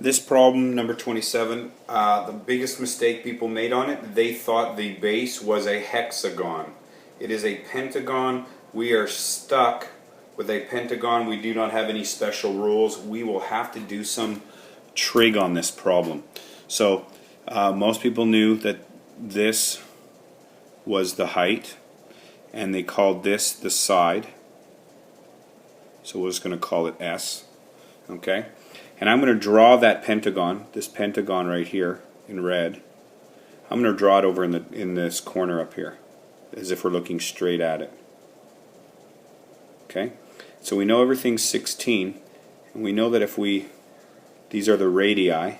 This problem, number 27, the biggest mistake people made on it, they thought the base was a hexagon. It is a pentagon. We are stuck with a pentagon. We do not have any special rules. We will have to do some trig on this problem. So most people knew that this was the height, and they called this the side. So we're just going to call it S. Okay? And I'm going to draw that pentagon, this pentagon right here in red. I'm going to draw it over in this corner up here, as if we're looking straight at it. Okay? So we know everything's 16, and we know that if these are the radii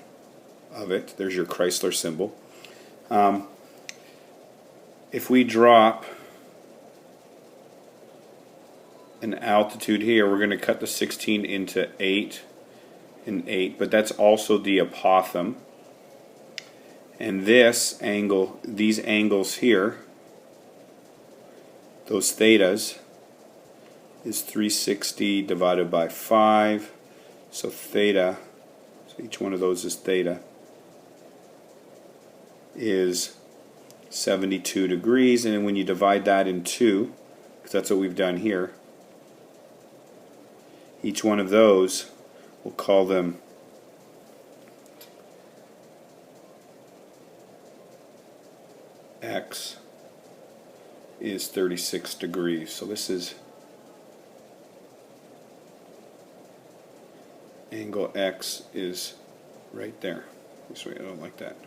of it. There's your Chrysler symbol. If we drop an altitude here, we're going to cut the 16 into 8 and 8, but that's also the apothem. And this angle, these angles here, those thetas, is 360 divided by 5. So theta, so each one of those is theta, is 72 degrees. And then when you divide that in 2, because that's what we've done here, each one of those, we'll call them x is 36 degrees. So this is angle x is right there. This way, I don't like that.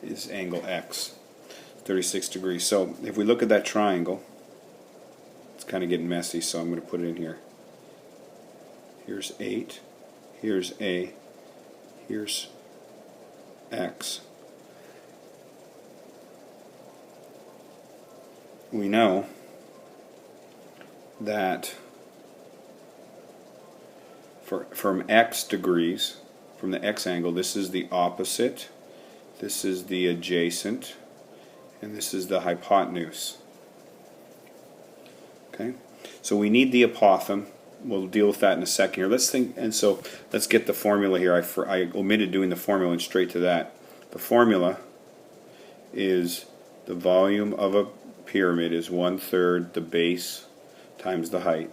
Is angle x 36 degrees. So if we look at that triangle, it's kind of getting messy, so I'm going to put it in here. Here's 8, here's A, here's x. We know that from x degrees, from the x angle, this is the opposite, this is the adjacent, and this is the hypotenuse. Okay, so we need the apothem. We'll deal with that in a second here. Let's get the formula here. I omitted doing the formula and straight to that. The formula is the volume of a pyramid is 1/3 the base times the height,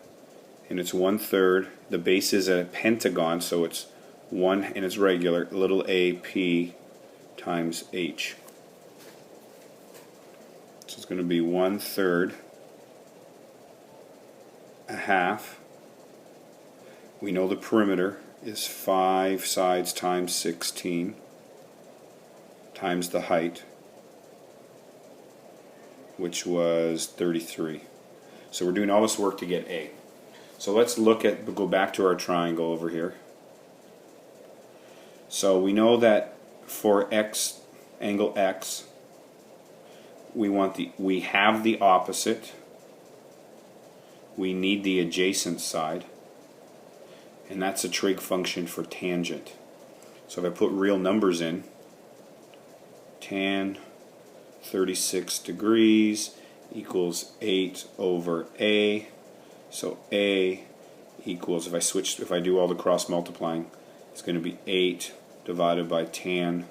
and it's 1/3. The base is a pentagon, so it's 1 and it's regular, little a p times h. So it's going to be 1/3, a half. We know the perimeter is 5 sides times 16 times the height, which was 33. So we're doing all this work to get A. So let's go back to our triangle over here. So we know that for x, angle x, we have the opposite, we need the adjacent side, and that's a trig function for tangent. So if I put real numbers in, tan 36 degrees equals 8 over A. So A equals, if I do all the cross multiplying, it's going to be 8 divided by tan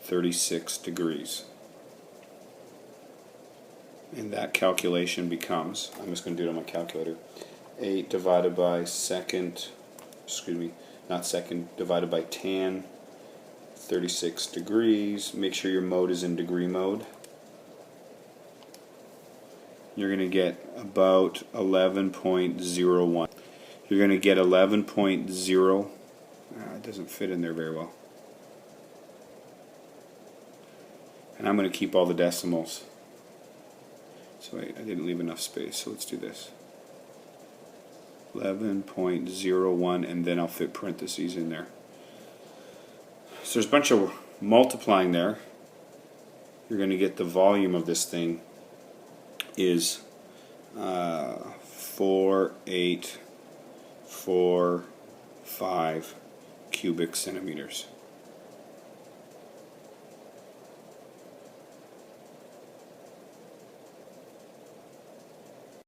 36 degrees. And that calculation becomes, I'm just going to do it on my calculator, 8 divided by divided by tan 36 degrees. Make sure your mode is in degree mode. You're going to get about 11.01. You're going to get 11.0. It doesn't fit in there very well. And I'm going to keep all the decimals. So I didn't leave enough space, so let's do this. 11.01, and then I'll fit parentheses in there. So there's a bunch of multiplying there. You're going to get the volume of this thing is 4845 cubic centimeters.